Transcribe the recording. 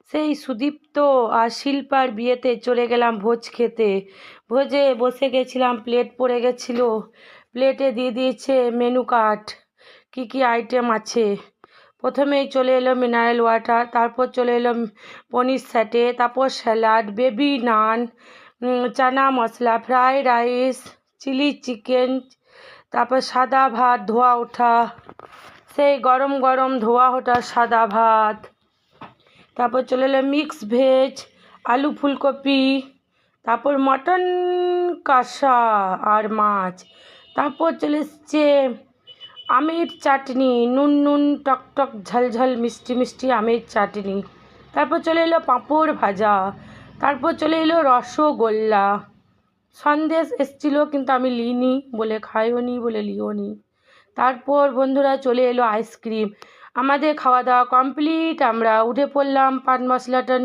সেই সুদীপ্ত আর শিল্পার বিয়েতে চলে গেলাম ভোজ খেতে। ভোজে বসে গেছিলাম, প্লেট পড়ে গেছিলো। প্লেটে দিয়ে দিয়েছে মেনু কার্ড, কী কী আইটেম আছে। প্রথমেই চলে এলো মিনারেল ওয়াটার, তারপর চলে এলো পনির স্যাটে, তারপর স্যালাড, বেবি নান, chana masala, fried rice, chilli chicken, তারপর সাদা ভাত ধোয়া ওঠা, সেই গরম গরম ধোয়া ওঠা সাদা ভাত। তারপর চলে এলো মিক্স ভেজ, আলু ফুলকপি, তারপর মটন কষা আর মাছ। তারপর চলে এসছে আমের চাটনি, নুন নুন টক টক ঝাল ঝাল মিষ্টি মিষ্টি আমের চাটনি। তারপর চলে এলো পাঁপড় ভাজা, তারপর চলে এলো রসগোল্লা। সন্দেশ এসেছিলো কিন্তু আমি লিইনি, বলে খাইও নি বলে লিও নি। তারপর বন্ধুরা চলে এলো আইসক্রিম। আমাদের খাওয়া দাওয়া কমপ্লিট, আমরা উঠে পড়লাম পান মশলাটা